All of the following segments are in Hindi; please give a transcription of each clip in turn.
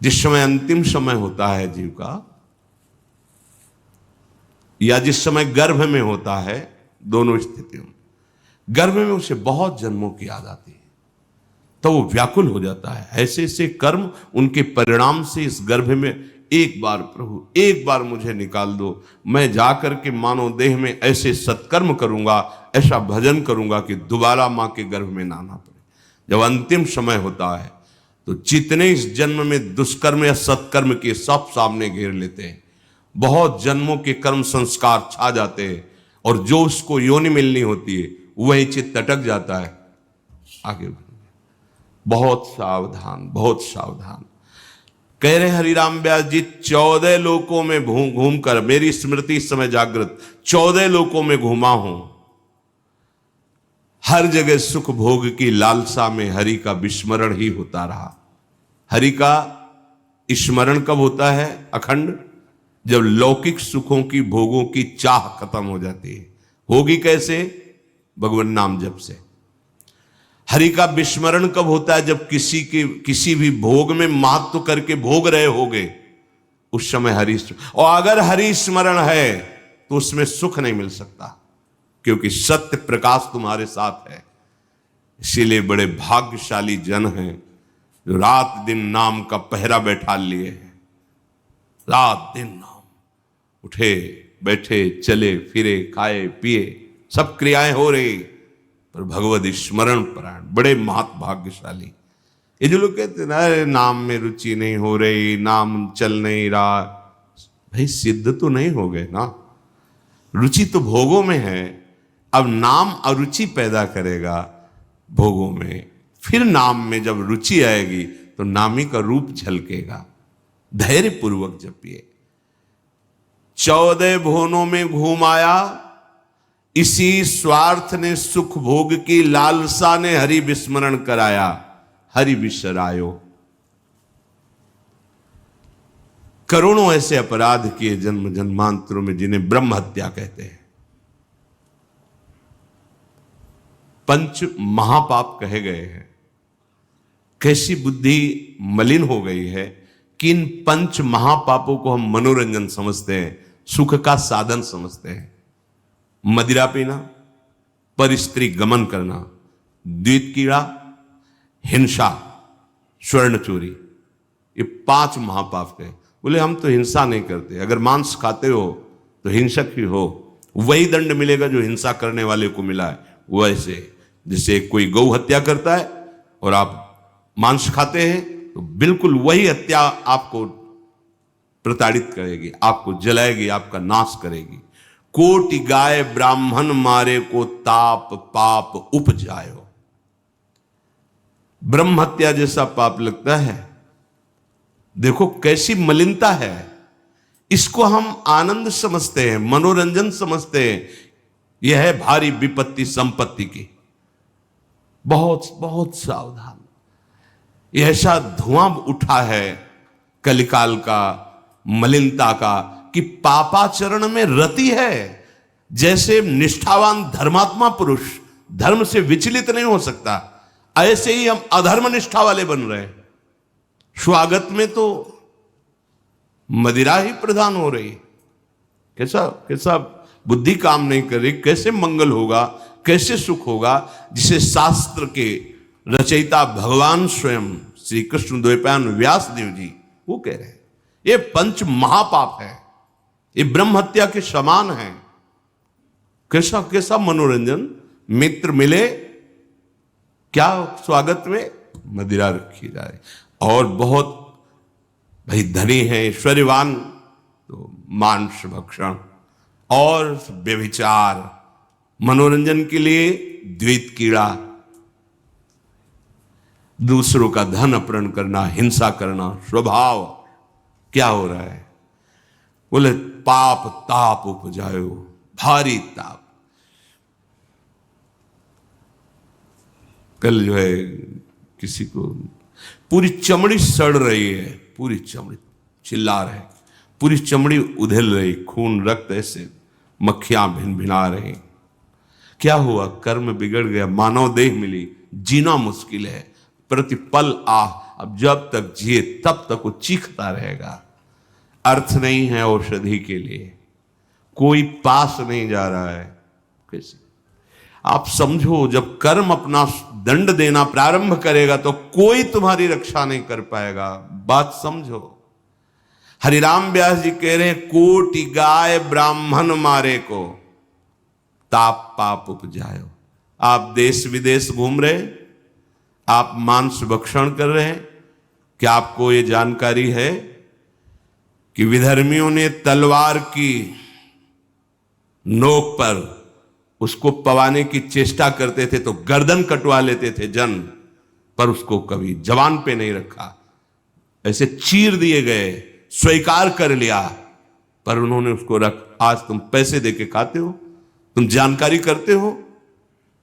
जिस समय अंतिम समय होता है जीव का, या जिस समय गर्भ में होता है, दोनों स्थितियों में, गर्भ में उसे बहुत जन्मों की याद आती है, तो वो व्याकुल हो जाता है। ऐसे ऐसे कर्म उनके परिणाम से इस गर्भ में, एक बार प्रभु, एक बार मुझे निकाल दो, मैं जाकर के मानव देह में ऐसे सत्कर्म करूंगा, ऐसा भजन करूंगा कि दोबारा मां के गर्भ में ना आना पड़े। जब अंतिम समय होता है तो जितने इस जन्म में दुष्कर्म या सत्कर्म के सब सामने घेर लेते हैं, बहुत जन्मों के कर्म संस्कार छा जाते हैं, और जो उसको योनि मिलनी होती है वही चित्त अटक जाता है। आगे बहुत सावधान, बहुत सावधान। कह रहे हरिराम व्यास जी, 14 लोकों में घूम कर मेरी स्मृति इस समय जागृत, 14 लोकों में घूमा हूं, हर जगह सुख भोग की लालसा में हरि का विस्मरण ही होता रहा। हरि का स्मरण कब होता है अखंड? जब लौकिक सुखों की, भोगों की चाह खत्म हो जाती है। होगी कैसे? भगवान नाम जप से। हरि का विस्मरण कब होता है? जब किसी भी भोग में महत्व करके भोग रहे होगे, उस समय हरि, और अगर हरि स्मरण है तो उसमें सुख नहीं मिल सकता, क्योंकि सत्य प्रकाश तुम्हारे साथ है। इसीलिए बड़े भाग्यशाली जन हैं जो रात दिन नाम का पहरा बैठा लिए हैं। रात दिन नाम, उठे बैठे चले फिरे खाए पिए सब क्रियाएं हो रही, पर भगवत स्मरण परायण, बड़े महत भाग्यशाली। ये जो लोग कहते हैं ना, अरे नाम में रुचि नहीं हो रही, नाम चल नहीं रहा, भाई सिद्ध तो नहीं हो गए ना। रुचि तो भोगों में है, अब नाम अरुचि पैदा करेगा भोगों में, फिर नाम में जब रुचि आएगी तो नामी का रूप झलकेगा। धैर्य पूर्वक जपिए। 14 भुवनों में घूम आया, इसी स्वार्थ ने सुख भोग की लालसा ने हरि विस्मरण कराया। हरि विसरायो। करोड़ों ऐसे अपराध किए जन्म जन्मांतरों में, जिन्हें ब्रह्म हत्या कहते हैं, पंच महापाप कहे गए हैं। कैसी बुद्धि मलिन हो गई है कि इन पंच महापापों को हम मनोरंजन समझते हैं, सुख का साधन समझते हैं। मदिरा पीना, पर स्त्री गमन करना, द्वित कीड़ा, हिंसा, स्वर्ण चोरी, ये 5 महापाप कहे। बोले हम तो हिंसा नहीं करते, अगर मांस खाते हो तो हिंसक ही हो, वही दंड मिलेगा जो हिंसा करने वाले को मिला है। वैसे जैसे कोई गौ हत्या करता है और आप मांस खाते हैं, तो बिल्कुल वही हत्या आपको प्रताड़ित करेगी, आपको जलाएगी, आपका नाश करेगी। कोटि गाय ब्राह्मण मारे को ताप पाप उपजायो। ब्रह्म हत्या जैसा पाप लगता है। देखो कैसी मलिनता है। इसको हम आनंद समझते हैं, मनोरंजन समझते हैं। यह है भारी विपत्ति संपत्ति की। बहुत बहुत सावधान। यह ऐसा धुआं उठा है कलिकाल का, मलिनता का, कि पापाचरण में रति है। जैसे निष्ठावान धर्मात्मा पुरुष धर्म से विचलित नहीं हो सकता, ऐसे ही हम अधर्म निष्ठा वाले बन रहे हैं। स्वागत में तो मदिरा ही प्रधान हो रही। कैसा कैसा बुद्धि काम नहीं कर रही। कैसे मंगल होगा, कैसे सुख होगा, जिसे शास्त्र के रचयिता भगवान स्वयं श्री कृष्ण द्वैपायन व्यास देव जी वो कह रहे हैं। ये पंच महापाप है, ये ब्रह्म हत्या के समान है। कैसा कैसा मनोरंजन। मित्र मिले, क्या स्वागत में मदिरा रखी जाए। और बहुत भाई धनी है, ऐश्वर्यवान, तो मांस भक्षण और व्यभिचार, मनोरंजन के लिए द्वैत कीड़ा, दूसरों का धन अपहरण करना, हिंसा करना स्वभाव। क्या हो रहा है? बोले पाप ताप उपजायो, भारी ताप। कल जो है किसी को पूरी चमड़ी सड़ रही है, पूरी चमड़ी चिल्ला रहे, पूरी चमड़ी उधेल रही, खून रक्त ऐसे मक्खियां भिन भिना रही। क्या हुआ? कर्म बिगड़ गया, मानव देह मिली, जीना मुश्किल है, प्रतिपल अब जब तक जिए तब तक वो चीखता रहेगा। अर्थ नहीं है औषधि के लिए, कोई पास नहीं जा रहा है। कैसे आप समझो, जब कर्म अपना दंड देना प्रारंभ करेगा तो कोई तुम्हारी रक्षा नहीं कर पाएगा। बात समझो। हरिराम व्यास जी कह रहे हैं, कोटि गाय ब्राह्मण मारे को ताप पाप उपजायो। आप देश विदेश घूम रहे, आप मांस भक्षण कर रहे हैं, क्या आपको ये जानकारी है कि विधर्मियों ने तलवार की नोक पर उसको पवाने की चेष्टा करते थे तो गर्दन कटवा लेते थे जन, पर उसको कभी जवान पे नहीं रखा, ऐसे चीर दिए गए, स्वीकार कर लिया, पर उन्होंने उसको आज तुम पैसे देके खाते हो, तुम जानकारी करते हो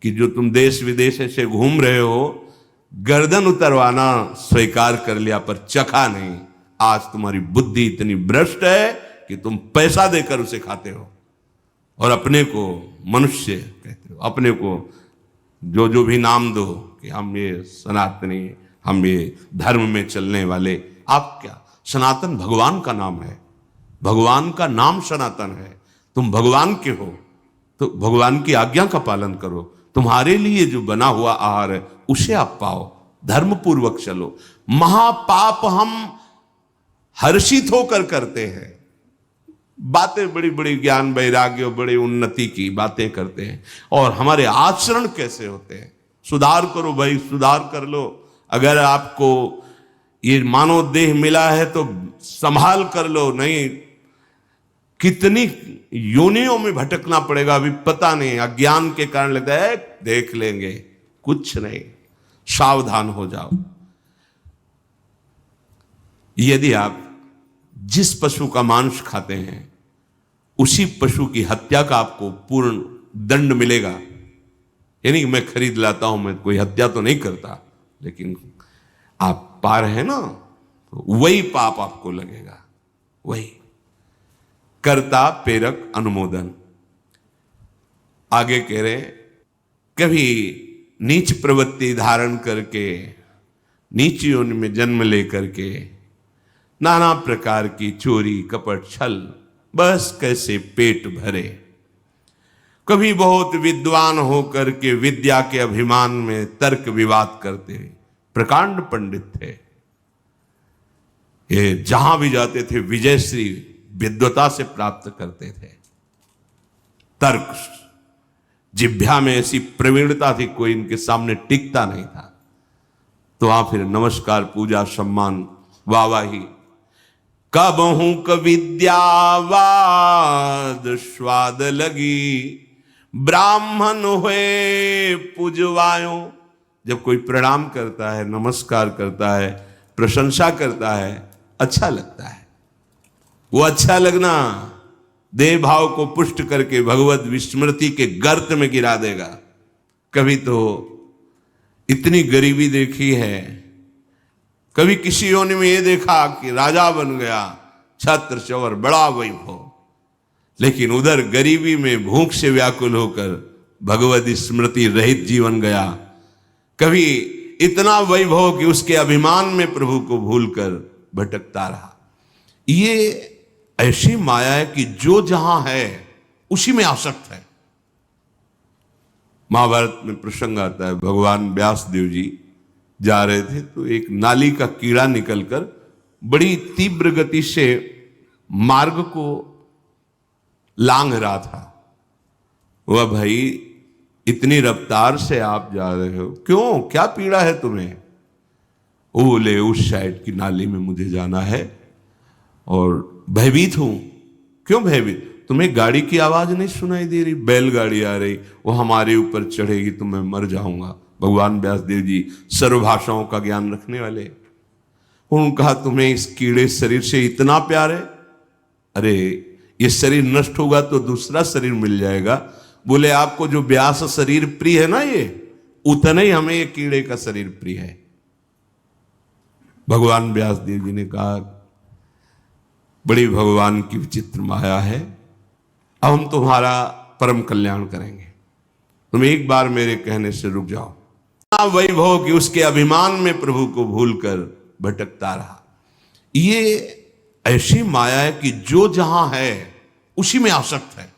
कि जो तुम देश विदेश से घूम रहे हो, गर्दन उतरवाना स्वीकार कर लिया पर चखा नहीं। आज तुम्हारी बुद्धि इतनी भ्रष्ट है कि तुम पैसा देकर उसे खाते हो और अपने को मनुष्य कहते हो, अपने को जो जो भी नाम दो कि हम ये सनातनी, हम ये धर्म में चलने वाले। आप क्या, सनातन भगवान का नाम है, भगवान का नाम सनातन है। तुम भगवान के हो तो भगवान की आज्ञा का पालन करो। तुम्हारे लिए जो बना हुआ आहार है उसे आप पाओ, धर्म पूर्वक चलो। महापाप हम हर्षित होकर करते हैं, बातें बड़ी बड़ी ज्ञान वैराग्य बड़ी उन्नति की बातें करते हैं, और हमारे आचरण कैसे होते हैं। सुधार करो भाई, सुधार कर लो। अगर आपको ये मानव देह मिला है तो संभाल कर लो, नहीं कितनी योनियों में भटकना पड़ेगा अभी पता नहीं। अज्ञान के कारण लगता है देख लेंगे, कुछ नहीं। सावधान हो जाओ। यदि आप जिस पशु का मांस खाते हैं उसी पशु की हत्या का आपको पूर्ण दंड मिलेगा। यानी कि मैं खरीद लाता हूं, मैं कोई हत्या तो नहीं करता, लेकिन आप पा रहे हैं ना, तो वही पाप आपको लगेगा। वही कर्ता प्रेरक अनुमोदन। आगे कह रहे, कभी नीच प्रवृत्ति धारण करके, नीच योनि में जन्म लेकर के नाना प्रकार की चोरी कपट छल, बस कैसे पेट भरे। कभी बहुत विद्वान होकर के विद्या के अभिमान में तर्क विवाद करते, प्रकांड पंडित थे। ये जहां भी जाते थे विजयश्री विद्वता से प्राप्त करते थे। तर्क, जिह्वा में ऐसी प्रवीणता थी, कोई इनके सामने टिकता नहीं था। तो वहां फिर नमस्कार, पूजा, सम्मान, वाहवाही। कबहू क विद्यावाद स्वाद लगी, ब्राह्मण हुए पूजवायो। जब कोई प्रणाम करता है, नमस्कार करता है, प्रशंसा करता है, अच्छा लगता है। वो अच्छा लगना देह भाव को पुष्ट करके भगवत विस्मृति के गर्त में गिरा देगा। कभी तो इतनी गरीबी देखी है, कभी किसी योनि में ये देखा कि राजा बन गया, छत्र चौर बड़ा वैभव, लेकिन उधर गरीबी में भूख से व्याकुल होकर भगवत स्मृति रहित जीवन गया। कभी इतना वैभव कि उसके अभिमान में प्रभु को भूलकर भटकता रहा। ये ऐसी माया है कि जो जहां है उसी में आसक्त है। महाभारत में प्रसंग आता है, भगवान व्यास देव जी जा रहे थे तो एक नाली का कीड़ा निकलकर बड़ी तीव्र गति से मार्ग को लांघ रहा था। वह भाई, इतनी रफ्तार से आप जा रहे हो, क्यों, क्या पीड़ा है तुम्हें? वो बोले, उस साइड की नाली में मुझे जाना है और भयभीत हूं। क्यों भयभीत? तुम्हें गाड़ी की आवाज नहीं सुनाई दे रही? बैलगाड़ी आ रही, वो हमारे ऊपर चढ़ेगी तो मैं मर जाऊंगा। भगवान व्यासदेव जी सर्वभाषाओं का ज्ञान रखने वाले, उन्होंने कहा तुम्हें इस कीड़े शरीर से इतना प्यार है? अरे ये शरीर नष्ट होगा तो दूसरा शरीर मिल जाएगा। बोले आपको जो व्यास शरीर प्रिय है ना, ये उतना ही हमें ये कीड़े का शरीर प्रिय है। भगवान व्यासदेव जी ने कहा, बड़ी भगवान की विचित्र माया है, अब हम तुम्हारा परम कल्याण करेंगे, तुम एक बार मेरे कहने से रुक जाओ। वैभव कि उसके अभिमान में प्रभु को भूलकर भटकता रहा। ये ऐसी माया है कि जो जहां है उसी में आसक्त है।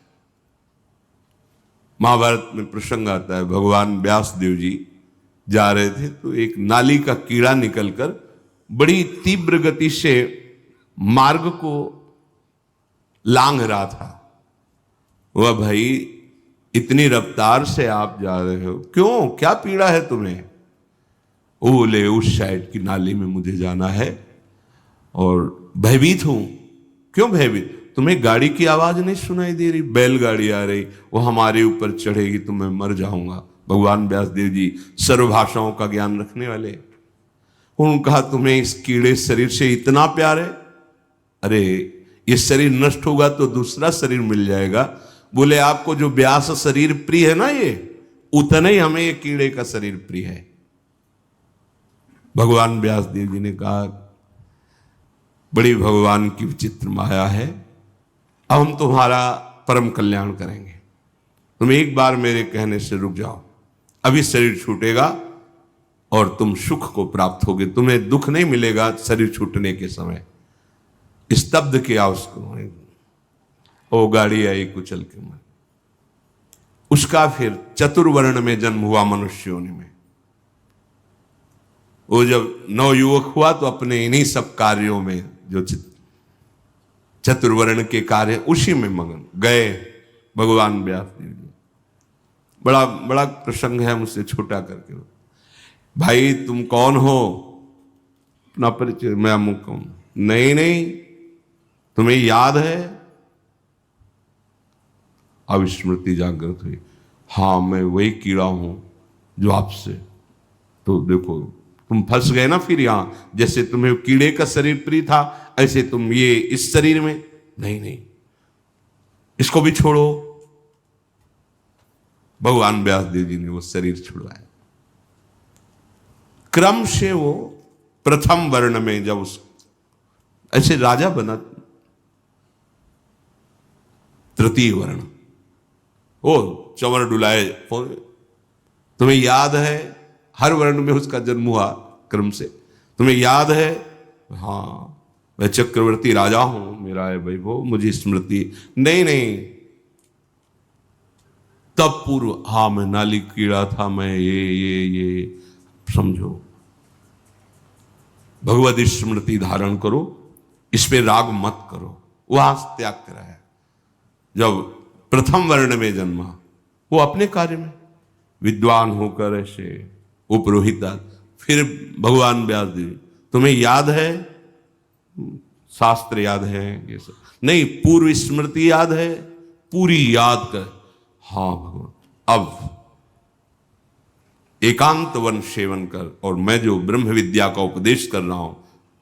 महाभारत में प्रसंग आता है, भगवान व्यास देव जी जा रहे थे तो एक नाली का कीड़ा निकलकर बड़ी तीव्र गति से मार्ग को लांघ रहा था। वह भाई इतनी रफ्तार से आप जा रहे हो, क्यों, क्या पीड़ा है तुम्हें? वो बोले उस साइड की नाली में मुझे जाना है और भयभीत हूं। क्यों भयभीत? तुम्हें गाड़ी की आवाज नहीं सुनाई दे रही? बैलगाड़ी आ रही, वो हमारे ऊपर चढ़ेगी तो मैं मर जाऊंगा। भगवान व्यासदेव जी सर्व भाषाओं का ज्ञान रखने वाले, उन्होंने कहा तुम्हें इस कीड़े शरीर से इतना प्यार है? अरे ये शरीर नष्ट होगा तो दूसरा शरीर मिल जाएगा। बोले आपको जो व्यास शरीर प्रिय है ना, ये उतना ही हमें ये कीड़े का शरीर प्रिय है। भगवान व्यासदेव जी ने कहा बड़ी भगवान की विचित्र माया है, अब हम तुम्हारा परम कल्याण करेंगे। तुम एक बार मेरे कहने से रुक जाओ, अभी शरीर छूटेगा और तुम सुख को प्राप्त होगे, तुम्हें दुख नहीं मिलेगा शरीर छूटने के समय। स्तब्ध किया उसको, वो गाड़ी आई कुचल के मन। उसका फिर चतुर्वर्ण में जन्म हुआ मनुष्य योनि में। वो जब नवयुवक हुआ तो अपने इन्हीं सब कार्यों में जो चतुर्वर्ण के कार्य उसी में मगन गए भगवान व्यासदेव जी। बड़ा बड़ा प्रसंग है, मुझसे छोटा करके। भाई तुम कौन हो? अपना परिचय। मैं अमुक हूं। नहीं, तुम्हें याद है? अब स्मृति जागृत हुई, हाँ मैं वही कीड़ा हूं जो आपसे। तो देखो तुम फंस गए ना फिर यहां, जैसे तुम्हें कीड़े का शरीर प्रिय था ऐसे तुम ये इस शरीर में। नहीं, इसको भी छोड़ो। भगवान व्यासदेव जी ने वो शरीर छुड़वाया। क्रम से वो प्रथम वर्ण में जब उस ऐसे राजा बना, तृतीय वर्ण, ओ चंवर डुलाए। तुम्हें याद है हर वर्ण में उसका जन्म हुआ क्रम से। तुम्हें याद है? हाँ मैं चक्रवर्ती राजा हूं, मेरा है वैभव, मुझे स्मृति। नहीं, तब पूर्व, हाँ मैं नाली कीड़ा था, मैं ये समझो। भगवत स्मृति धारण करो, इस पे राग मत करो। वहां त्याग करा है। जब प्रथम वर्ण में जन्मा, वो अपने कार्य में विद्वान होकर ऐसे उपरोहिता। फिर भगवान व्यासदेव, तुम्हें याद है? शास्त्र याद है? ये सब नहीं, पूर्व स्मृति याद है? पूरी याद कर। हाँ भगवान, अब एकांत वन सेवन कर और मैं जो ब्रह्म विद्या का उपदेश कर रहा हूं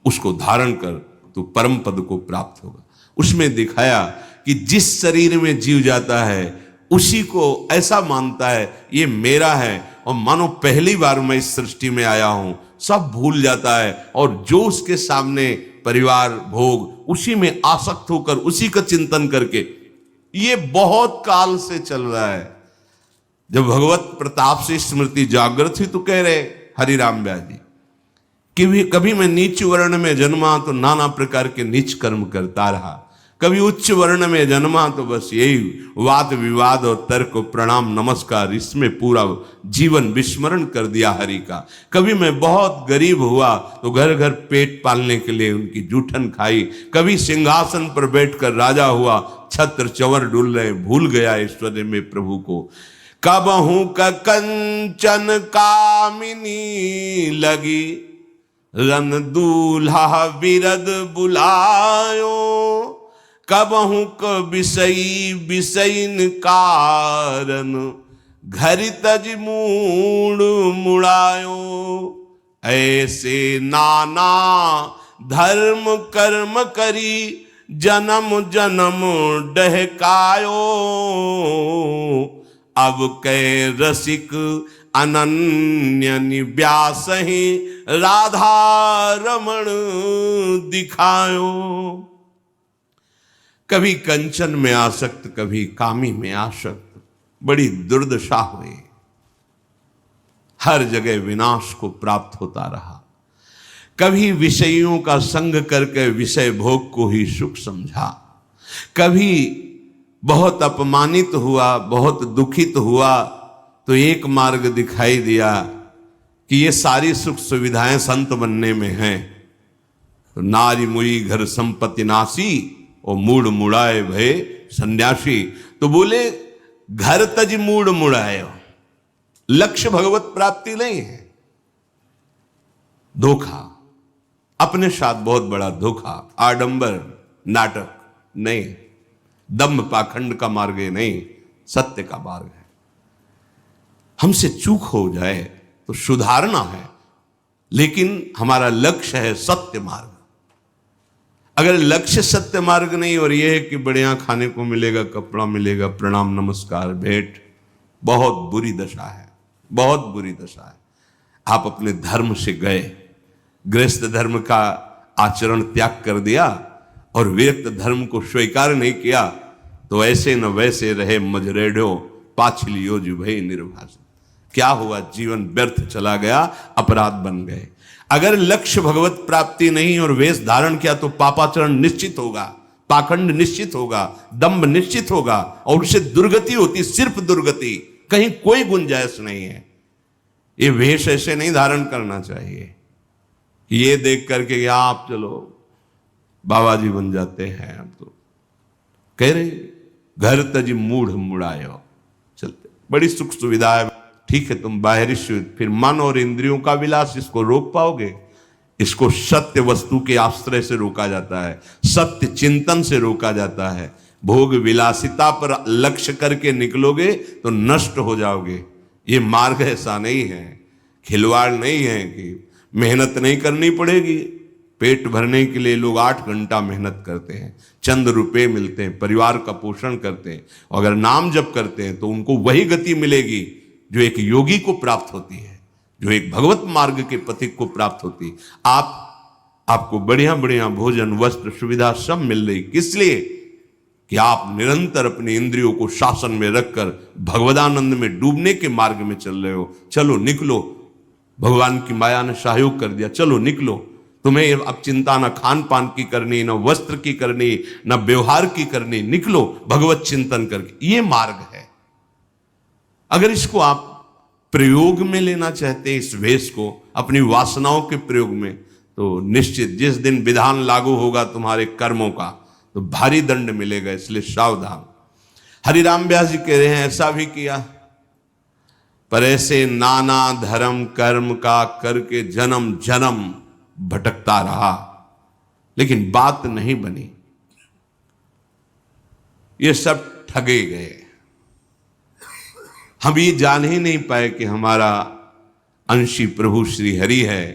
उसको धारण कर, तो परम पद को प्राप्त होगा। उसमें दिखाया कि जिस शरीर में जीव जाता है उसी को ऐसा मानता है ये मेरा है, और मानो पहली बार मैं इस सृष्टि में आया हूं, सब भूल जाता है और जो उसके सामने परिवार भोग उसी में आसक्त होकर उसी का चिंतन करके, ये बहुत काल से चल रहा है। जब भगवत प्रताप से स्मृति जागृत हुई तो कह रहे हरिराम व्यास जी कि कभी मैं नीच वर्ण में जन्मा तो नाना प्रकार के नीच कर्म करता रहा, कभी उच्च वर्ण में जन्मा तो बस यही वाद विवाद और तर्क प्रणाम नमस्कार, इसमें पूरा जीवन विस्मरण कर दिया हरि का। कभी मैं बहुत गरीब हुआ तो घर घर पेट पालने के लिए उनकी जूठन खाई, कभी सिंहासन पर बैठकर राजा हुआ, छत्र चंवर डुल रहे, भूल गया ऐश्वर्य में प्रभु को। कबहू का कंचन कामिनी लगी, रन दूल्हा बिरद बुलायो, कबहू क विषयी विषयन कारण, घर तज मूड मुड़ायो। ऐसे नाना धर्म कर्म करी, जन्म जन्म डहकायो, अब कै रसिक अनन्य निव्यास ही राधा रमण दिखायो। कभी कंचन में आसक्त, कभी कामी में आसक्त, बड़ी दुर्दशा हुई, हर जगह विनाश को प्राप्त होता रहा। कभी विषयों का संग करके विषय भोग को ही सुख समझा, कभी बहुत अपमानित हुआ, बहुत दुखित हुआ तो एक मार्ग दिखाई दिया कि ये सारी सुख सुविधाएं संत बनने में हैं। तो नारी मुई घर संपत्ति नासी और मूड मुड़ाए भय सन्यासी। तो बोले घर तज मूड मुड़ाए, लक्ष्य भगवत प्राप्ति नहीं है, धोखा, अपने साथ बहुत बड़ा धोखा, आडंबर, नाटक नहीं, दम्भ पाखंड का मार्ग नहीं, सत्य का मार्ग है। हमसे चूक हो जाए तो सुधारना है, लेकिन हमारा लक्ष्य है सत्य मार्ग। अगर लक्ष्य सत्य मार्ग नहीं और यह है कि बढ़िया खाने को मिलेगा, कपड़ा मिलेगा, प्रणाम नमस्कार भेंट, बहुत बुरी दशा है, बहुत बुरी दशा है। आप अपने धर्म से गए, गृहस्थ धर्म का आचरण त्याग कर दिया और व्यक्त धर्म को स्वीकार नहीं किया, तो ऐसे न वैसे रहे मजरेढ़ो पाछलियो जुभई निर्भाष। क्या हुआ? जीवन व्यर्थ चला गया, अपराध बन गए। अगर लक्ष्य भगवत प्राप्ति नहीं और वेश धारण किया तो पापाचरण निश्चित होगा, पाखंड निश्चित होगा, दंभ निश्चित होगा और उससे दुर्गति होती, सिर्फ दुर्गति, कहीं कोई गुंजाइश नहीं है। ये वेश ऐसे नहीं धारण करना चाहिए, ये देख करके आप चलो बाबा जी बन जाते हैं। अब तो कह रहे घर तज मूढ़ मुड़ायो, चलते बड़ी सुख सुविधा है, ठीक है, तुम बाहरी फिर मन और इंद्रियों का विलास, इसको रोक पाओगे? इसको सत्य वस्तु के आश्रय से रोका जाता है, सत्य चिंतन से रोका जाता है। भोग विलासिता पर लक्ष्य करके निकलोगे तो नष्ट हो जाओगे। ये मार्ग ऐसा नहीं है, खिलवाड़ नहीं है कि मेहनत नहीं करनी पड़ेगी। पेट भरने के लिए लोग 8 घंटा मेहनत करते हैं, चंद रुपए मिलते हैं, परिवार का पोषण करते हैं, अगर नाम जप करते हैं तो उनको वही गति मिलेगी जो एक योगी को प्राप्त होती है, जो एक भगवत मार्ग के पथिक को प्राप्त होती है। आपको बढ़िया बढ़िया भोजन, वस्त्र, सुविधा सब मिल रही, किस लिए? कि आप निरंतर अपने इंद्रियों को शासन में रखकर भगवदानंद में डूबने के मार्ग में चल रहे हो। चलो निकलो, भगवान की माया ने सहयोग कर दिया, चलो निकलो। तुम्हें अब चिंता न खान पान की करनी, न वस्त्र की करनी, न व्यवहार की करनी, निकलो भगवत चिंतन करके। ये मार्ग है। अगर इसको आप प्रयोग में लेना चाहते हैं, इस वेश को अपनी वासनाओं के प्रयोग में, तो निश्चित जिस दिन विधान लागू होगा तुम्हारे कर्मों का तो भारी दंड मिलेगा, इसलिए सावधान। हरिराम व्यास जी कह रहे हैं ऐसा भी किया, पर ऐसे नाना धर्म कर्म का करके जन्म जन्म भटकता रहा, लेकिन बात नहीं बनी, ये सब ठगे गए। हम ये जान ही नहीं पाए कि हमारा अंशी प्रभु श्री हरि है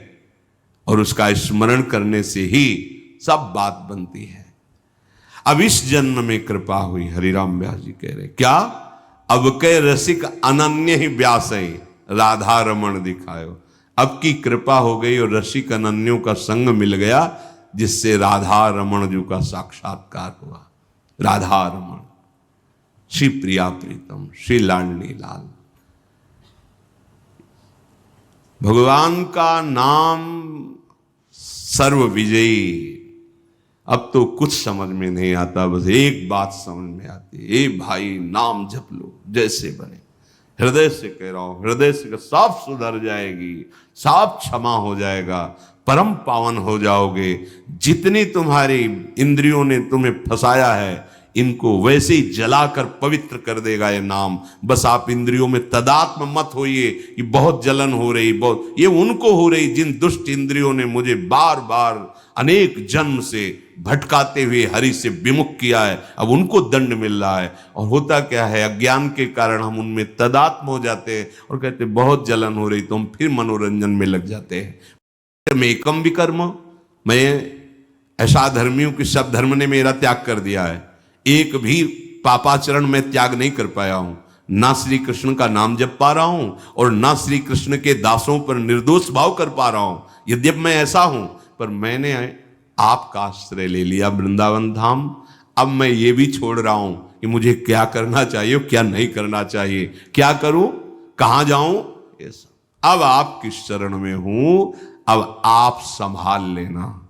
और उसका स्मरण करने से ही सब बात बनती है। अब इस जन्म में कृपा हुई, हरिराम व्यास जी कह रहे क्या? अब के रसिक अनन्य ही व्यास है राधा रमण दिखायो। अब की कृपा हो गई और रसिक अनन्यों का संग मिल गया, जिससे राधा रमण जी का साक्षात्कार हुआ। राधा रमण, श्री प्रिया प्रीतम, श्री लाडली लाल। भगवान का नाम सर्व विजयी। अब तो कुछ समझ में नहीं आता, बस एक बात समझ में आती है, ए भाई नाम जप लो जैसे बने। हृदय से कह रहा हूं, हृदय से साफ सुधर जाएगी, साफ क्षमा हो जाएगा, परम पावन हो जाओगे। जितनी तुम्हारी इंद्रियों ने तुम्हें फंसाया है, इनको वैसे ही जलाकर पवित्र कर देगा ये नाम। बस आप इंद्रियों में तदात्म मत होइए कि बहुत जलन हो रही, बहुत, ये उनको हो रही जिन दुष्ट इंद्रियों ने मुझे बार बार अनेक जन्म से भटकाते हुए हरि से विमुख किया है, अब उनको दंड मिल रहा है। और होता क्या है, अज्ञान के कारण हम उनमें तदात्म हो जाते हैं और कहते बहुत जलन हो रही, तो हम फिर मनोरंजन में लग जाते हैं। मैं एकम विकर्म, मैं ऐसा धर्मियों कि सब धर्म ने मेरा त्याग कर दिया है, एक भी पापाचरण में त्याग नहीं कर पाया हूं, ना श्री कृष्ण का नाम जप पा रहा हूं और ना श्री कृष्ण के दासों पर निर्दोष भाव कर पा रहा हूं। यद्यपि मैं ऐसा हूं, पर मैंने आपका आश्रय ले लिया वृंदावन धाम। अब मैं ये भी छोड़ रहा हूं कि मुझे क्या करना चाहिए क्या नहीं करना चाहिए, क्या करूं, कहां जाऊं, ये सब अब आपकी शरण में हूं। अब आप संभाल लेना।